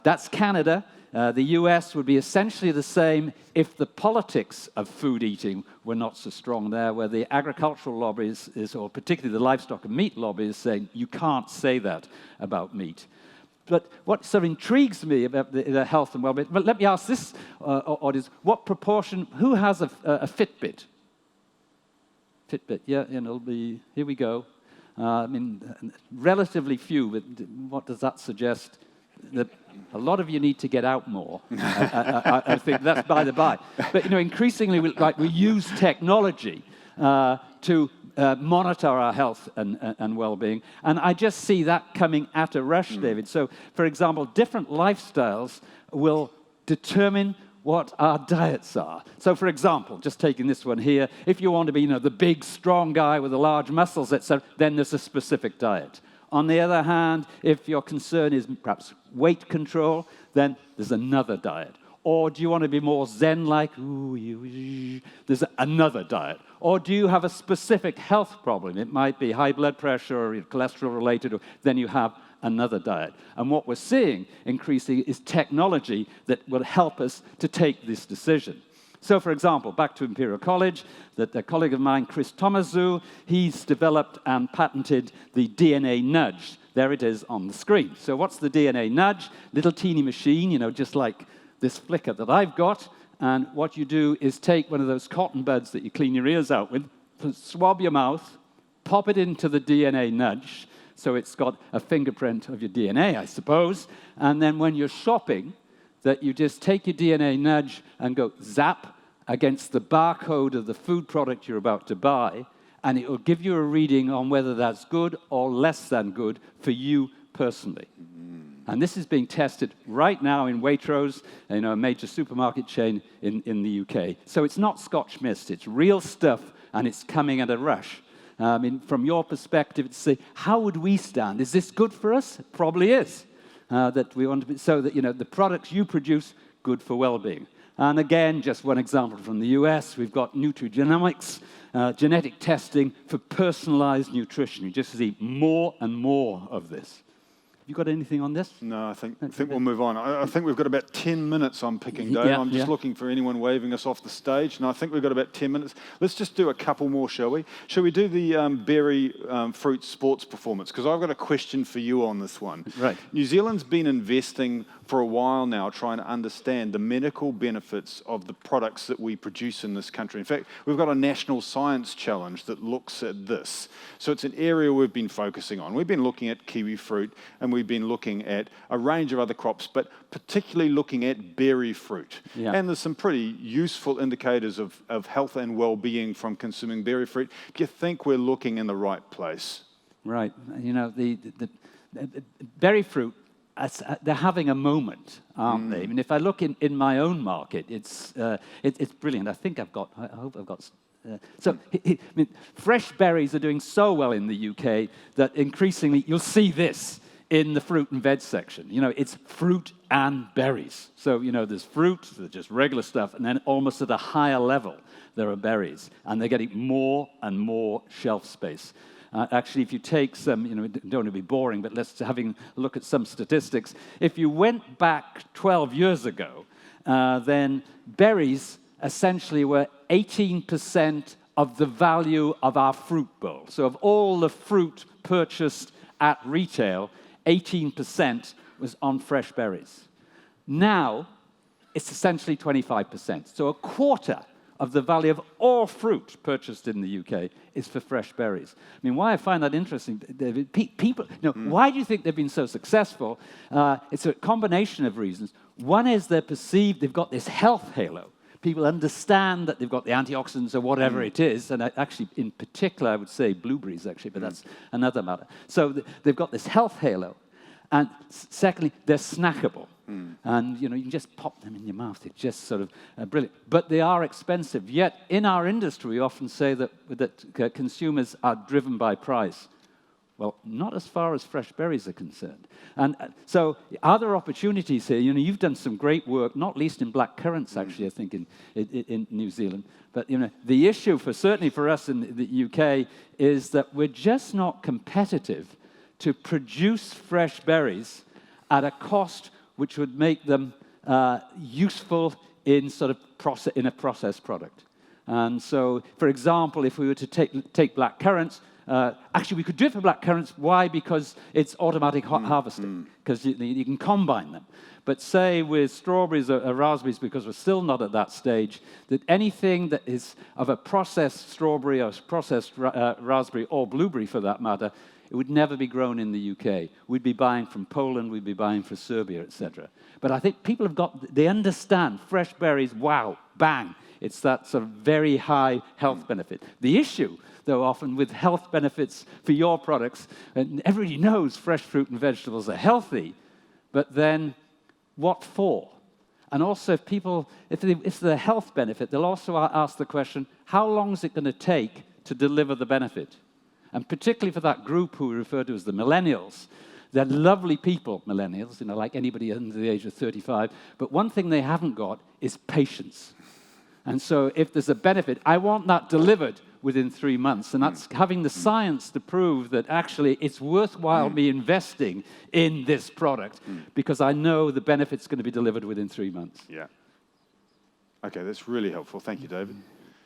S2: That's Canada. The US would be essentially the same if the politics of food eating were not so strong there, where the agricultural lobbies, or particularly the livestock and meat lobby, is saying you can't say that about meat. But what sort of intrigues me about the health and well-being, but let me ask this audience, what proportion, who has a Fitbit? Fitbit, yeah, it'll be, here we go. I mean, relatively few, but what does that suggest? That a lot of you need to get out more. I think that's by the by. But increasingly, we use technology to monitor our health and well-being, and I just see that coming at a rush, David. So, for example, different lifestyles will determine what our diets are. So, for example, just taking this one here, if you want to be, the big, strong guy with the large muscles, etc., then there's a specific diet. On the other hand, if your concern is perhaps weight control, then there's another diet. Or do you want to be more zen-like? There's another diet. Or do you have a specific health problem? It might be high blood pressure or cholesterol-related, or then you have another diet. And what we're seeing increasingly is technology that will help us to take this decision. So, for example, back to Imperial College, a colleague of mine, Chris Tomazou, he's developed and patented the DNA nudge. There it is on the screen. So what's the DNA nudge? Little teeny machine, just like this flicker that I've got. And what you do is take one of those cotton buds that you clean your ears out with, swab your mouth, pop it into the DNA nudge, so it's got a fingerprint of your DNA, I suppose. And then when you're shopping, that you just take your DNA nudge and go zap against the barcode of the food product you're about to buy, and it will give you a reading on whether that's good or less than good for you personally. And this is being tested right now in Waitrose, a major supermarket chain in the UK. So it's not Scotch mist, it's real stuff, and it's coming at a rush. I mean, from your perspective, to say, how would we stand? Is this good for us? It probably is. That we want to be, so that the products you produce, good for well-being. And again, just one example from the US, we've got nutrigenomics, genetic testing for personalized nutrition. You just see more and more of this. You got anything on this?
S1: No, I think we'll move on. I think we've got about 10 minutes on picking, Dave. I'm just looking for anyone waving us off the stage. And I think we've got about 10 minutes. Let's just do a couple more, shall we? Shall we do the berry fruit sports performance? Because I've got a question for you on this one.
S2: Right.
S1: New Zealand's been investing for a while now trying to understand the medical benefits of the products that we produce in this country. In fact, we've got a national science challenge that looks at this. So it's an area we've been focusing on. We've been looking at kiwi fruit, and we've been looking at a range of other crops, but particularly looking at berry fruit. Yeah. And there's some pretty useful indicators of health and well-being from consuming berry fruit. Do you think we're looking in the right place?
S2: Right. The berry fruit, they're having a moment, aren't they? I mean, if I look in my own market, it's brilliant. I hope I've got. I mean, fresh berries are doing so well in the UK that increasingly you'll see this in the fruit and veg section. It's fruit and berries. So, there's fruit, there's just regular stuff, and then almost at a higher level, there are berries. And they're getting more and more shelf space. Actually, if you take some, don't want to be boring, but let's having a look at some statistics. If you went back 12 years ago, then berries essentially were 18% of the value of our fruit bowl. So of all the fruit purchased at retail, 18% was on fresh berries. Now, it's essentially 25%. So a quarter of the value of all fruit purchased in the UK is for fresh berries. I mean, why I find that interesting, David, people, why do you think they've been so successful? It's a combination of reasons. One is they've got this health halo. people understand that they've got the antioxidants or whatever it is, and actually, in particular, I would say blueberries, actually, but that's another matter. So they've got this health halo, and secondly, they're snackable. And you can just pop them in your mouth. They're just sort of brilliant. But they are expensive. Yet in our industry, we often say that consumers are driven by price. Well, not as far as fresh berries are concerned. And so are there opportunities here? You've done some great work, not least in black currants, actually, I think, in New Zealand. But the issue, certainly for us in the UK, is that we're just not competitive to produce fresh berries at a cost which would make them useful in in a processed product. And so, for example, if we were to take black currants, actually we could do it for black currants. Why? Because it's automatic harvesting, because you can combine them. But say with strawberries or raspberries, because we're still not at that stage, that anything that is of a processed strawberry or processed raspberry or blueberry for that matter, it would never be grown in the UK. We'd be buying from Poland, we'd be buying from Serbia, etc. But I think people they understand fresh berries, wow, bang. It's that sort of very high health benefit. The issue, though, often with health benefits for your products, and everybody knows fresh fruit and vegetables are healthy, but then what for? And also, if it's the health benefit, they'll also ask the question, how long is it going to take to deliver the benefit? And particularly for that group who we refer to as the millennials, they're lovely people, millennials, like anybody under the age of 35. But one thing they haven't got is patience. And so if there's a benefit, I want that delivered within 3 months. And that's having the science to prove that actually it's worthwhile me investing in this product because I know the benefit's going to be delivered within 3 months.
S1: Yeah. Okay, that's really helpful. Thank you, David.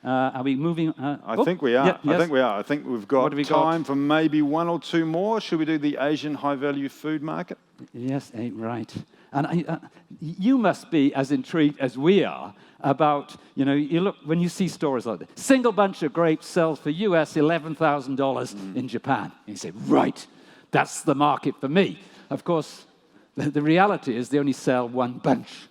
S2: Are we moving?
S1: I think we are.
S2: Yeah, yes.
S1: I think we are. I think we've got time for maybe one or two more. Should we do the Asian high-value food market?
S2: Yes, right. And you must be as intrigued as we are about, you look, when you see stories like this, single bunch of grapes sells for US $11,000 in Japan. And you say, right, that's the market for me. Of course, the reality is they only sell one bunch.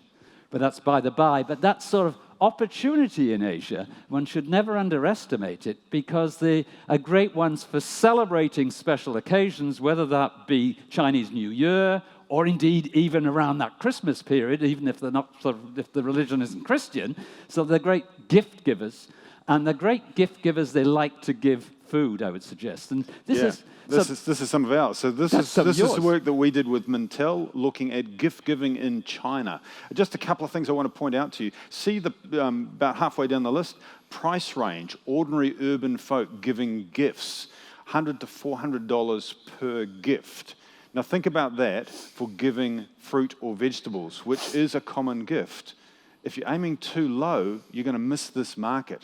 S2: But that's by the by. But that sort of opportunity in Asia, one should never underestimate it because they are great ones for celebrating special occasions, whether that be Chinese New Year or indeed even around that Christmas period, even if they're not if the religion isn't Christian. So they're great gift givers, and the great gift givers, they like to give food, I would suggest. And this is some of ours. So this is the work that we did with Mintel, looking at gift giving in China. Just a couple of things I want to point out to you. See about halfway down the list, price range, ordinary urban folk giving gifts, $100 to $400 per gift. Now think about that for giving fruit or vegetables, which is a common gift. If you're aiming too low, you're going to miss this market.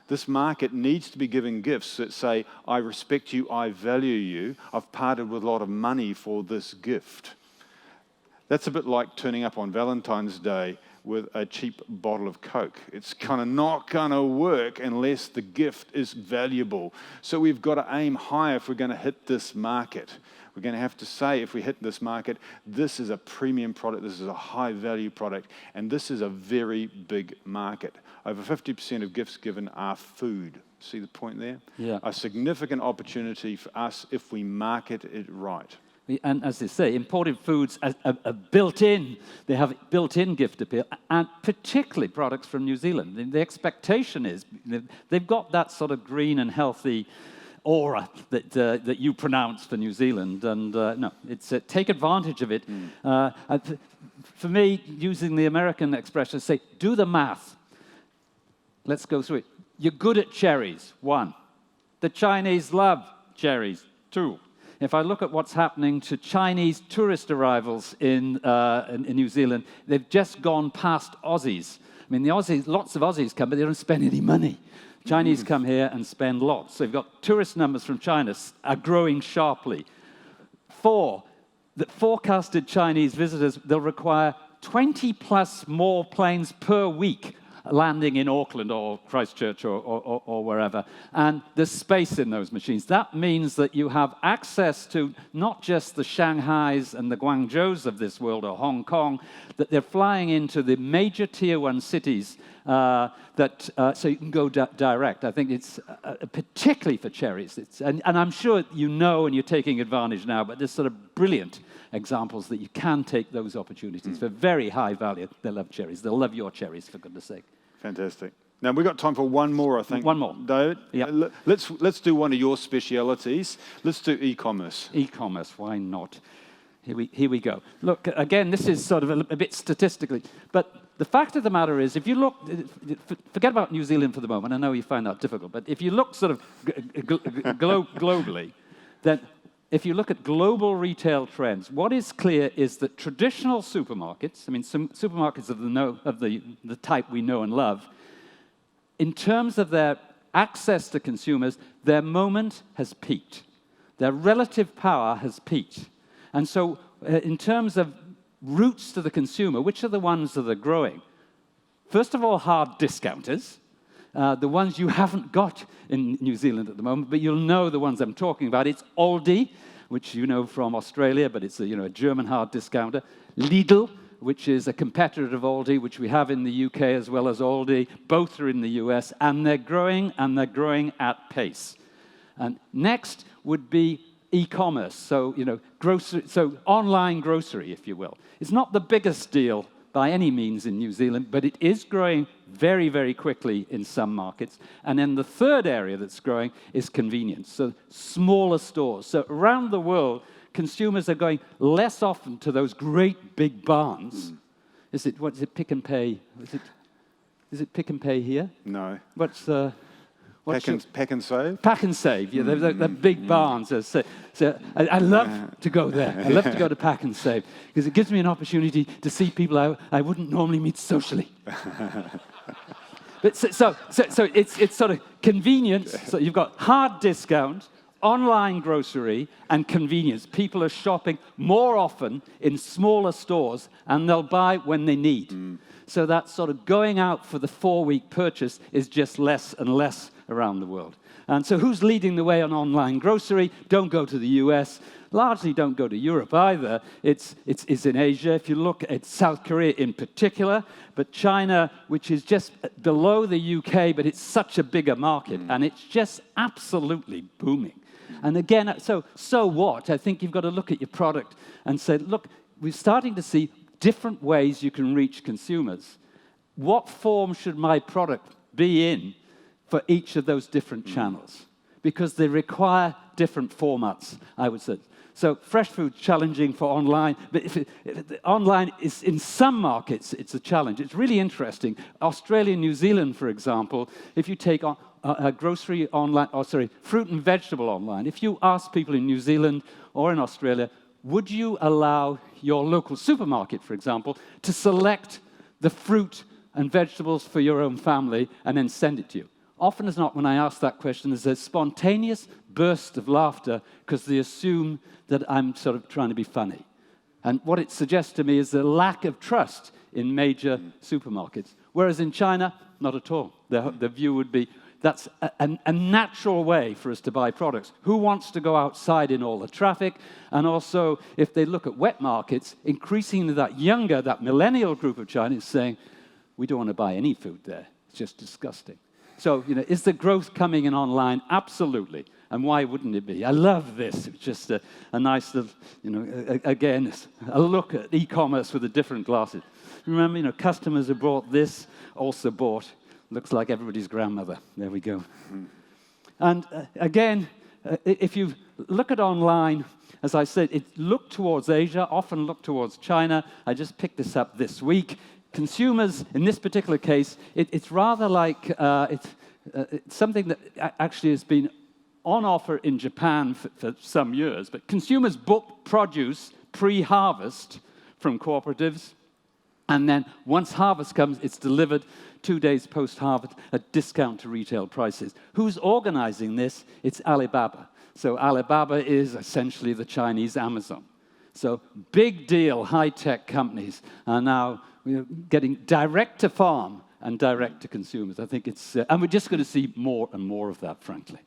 S2: This market needs to be giving gifts that say, I respect you, I value you, I've parted with a lot of money for this gift. That's a bit like turning up on Valentine's Day with a cheap bottle of Coke. It's kind of not going to work unless the gift is valuable. So we've got to aim higher if we're going to hit this market. We're going to have to say, if we hit this market, this is a premium product, this is a high-value product, and this is a very big market. Over 50% of gifts given are food. See the point there? Yeah.
S1: A significant opportunity for us if we market it right.
S2: And as they say, imported foods are built-in. They have built-in gift appeal, and particularly products from New Zealand. The expectation is they've got that sort of green and healthy aura that you pronounce for New Zealand, and no, it's take advantage of it. For me, using the American expression, say, do the math. Let's go through it. You're good at cherries, 1. The Chinese love cherries, 2. If I look at what's happening to Chinese tourist arrivals in New Zealand, they've just gone past Aussies. I mean, the Aussies, lots of Aussies come, but they don't spend any money. Chinese come here and spend lots. So you've got tourist numbers from China are growing sharply. 4, the forecasted Chinese visitors, they'll require 20 plus more planes per week. landing in Auckland or Christchurch or wherever. And there's space in those machines. That means that you have access to not just the Shanghais and the Guangzhous of this world or Hong Kong, that they're flying into the major tier 1 cities so you can go direct. I think it's particularly for cherries. And I'm sure you know and you're taking advantage now, but there's sort of brilliant examples that you can take those opportunities for very high value. They love cherries. They'll love your cherries, for goodness sake.
S1: Fantastic. Now, we've got time for one more, I think.
S2: One more.
S1: David,
S2: Yep.
S1: let's do one of your specialities. Let's do e-commerce.
S2: E-commerce, why not? Here we go. Look, again, this is sort of a bit statistically, but the fact of the matter is, if you look, forget about New Zealand for the moment, I know you find that difficult, but if you look sort of globally, then if you look at global retail trends, what is clear is that traditional supermarkets, I mean, some supermarkets of the type we know and love, in terms of their access to consumers, their moment has peaked. Their relative power has peaked. And so in terms of routes to the consumer, which are the ones that are growing? First of all, hard discounters, the ones you haven't got in New Zealand at the moment, but you'll know the ones I'm talking about. It's Aldi, which you know from Australia, but it's a German hard discounter. Lidl, which is a competitor of Aldi, which we have in the UK as well as Aldi. Both are in the US, and they're growing at pace. And next would be e-commerce, so grocery, so online grocery, if you will. It's not the biggest deal by any means in New Zealand, but it is growing very, very quickly in some markets. And then the third area that's growing is convenience, so smaller stores. So around the world, consumers are going less often to those great big barns. Is it Pick and Pay? Is it Pick and Pay here?
S1: No.
S2: Pack and
S1: Save?
S2: Pack and Save, yeah, they're big barns. So I love to go there. I love to go to Pack and Save because it gives me an opportunity to see people I wouldn't normally meet socially. But so it's sort of convenience. So you've got hard discount, online grocery, and convenience. People are shopping more often in smaller stores, and they'll buy when they need. So that sort of going out for the 4-week purchase is just less and less around the world. And so who's leading the way on online grocery? Don't go to the US. Largely don't go to Europe either. It's in Asia. If you look at South Korea in particular, but China, which is just below the UK, but it's such a bigger market, and it's just absolutely booming. And again, so what? I think you've got to look at your product and say, look, we're starting to see different ways you can reach consumers. What form should my product be in for each of those different channels? Because they require different formats, I would say. So fresh food, challenging for online, but online is, in some markets, it's a challenge. It's really interesting. Australia, New Zealand, for example, if you take grocery online, fruit and vegetable online, if you ask people in New Zealand or in Australia, would you allow your local supermarket, for example, to select the fruit and vegetables for your own family and then send it to you? Often as not, when I ask that question, there's a spontaneous burst of laughter because they assume that I'm sort of trying to be funny. And what it suggests to me is the lack of trust in major supermarkets. Whereas in China, not at all. The view would be, that's a natural way for us to buy products. Who wants to go outside in all the traffic? And also, if they look at wet markets, increasingly that millennial group of China is saying, we don't want to buy any food there. It's just disgusting. So, is the growth coming in online? Absolutely. And why wouldn't it be? I love this. It's just a nice little, again, a look at e-commerce with the different glasses. Remember, customers who bought this also bought, looks like everybody's grandmother. There we go. And again, if you look at online, as I said, it looked towards Asia, often looked towards China. I just picked this up this week. Consumers, in this particular case, it's rather like it's something that actually has been on offer in Japan for some years, but consumers book produce pre-harvest from cooperatives, and then once harvest comes, it's delivered 2 days post-harvest at discount to retail prices. Who's organizing this? It's Alibaba. So Alibaba is essentially the Chinese Amazon. So big deal, high-tech companies are now getting direct to farm and direct to consumers. I think it's, and we're just going to see more and more of that, frankly.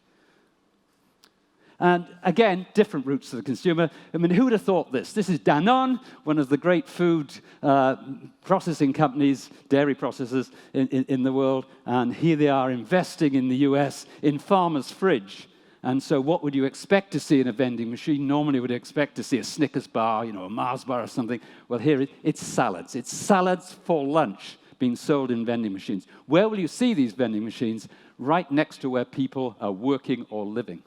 S2: And again, different routes to the consumer. I mean, who would have thought this? This is Danone, one of the great food processing companies, dairy processors in the world. And here they are investing in the US in Farmer's Fridge. And so what would you expect to see in a vending machine? Normally, would expect to see a Snickers bar, you know, a Mars bar or something. Well, here it's salads. It's salads for lunch being sold in vending machines. Where will you see these vending machines? Right next to where people are working or living.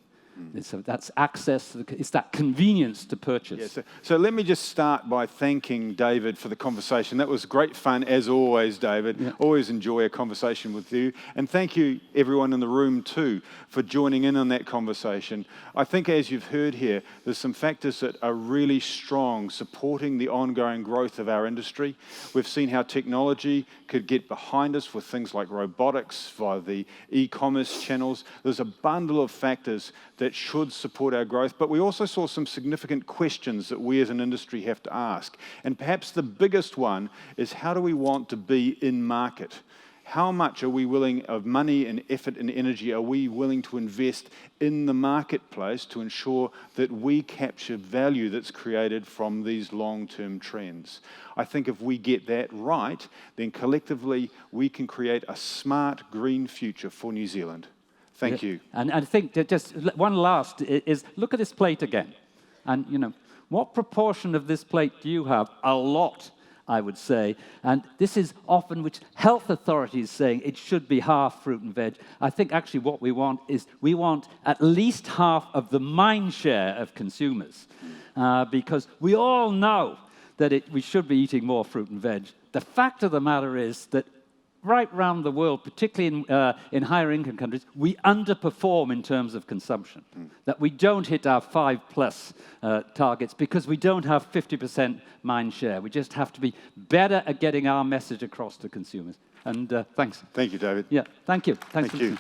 S2: So that's access, it's that convenience to purchase.
S1: Yeah, so let me just start by thanking David for the conversation. That was great fun, as always, David. Yeah. Always enjoy a conversation with you. And thank you, everyone in the room, too, for joining in on that conversation. I think, as you've heard here, there's some factors that are really strong supporting the ongoing growth of our industry. We've seen how technology could get behind us with things like robotics via the e-commerce channels. There's a bundle of factors that should support our growth, but we also saw some significant questions that we as an industry have to ask. And perhaps the biggest one is, how do we want to be in market? How much are we willing of money and effort and energy are we willing to invest in the marketplace to ensure that we capture value that's created from these long-term trends? I think if we get that right, then collectively we can create a smart green future for New Zealand. Thank you.
S2: And I think that just one last is, look at this plate again. And, you know, what proportion of this plate do you have? A lot, I would say. And this is often which health authorities saying it should be half fruit and veg. I think actually what we want is we want at least half of the mind share of consumers. Because we all know that we should be eating more fruit and veg. The fact of the matter is that right around the world, particularly in higher income countries, we underperform in terms of consumption. That we don't hit our 5+ targets because we don't have 50% mind share. We just have to be better at getting our message across to consumers. And thanks.
S1: Thank you, David.
S2: Yeah, thank you. Thanks
S1: Thank you.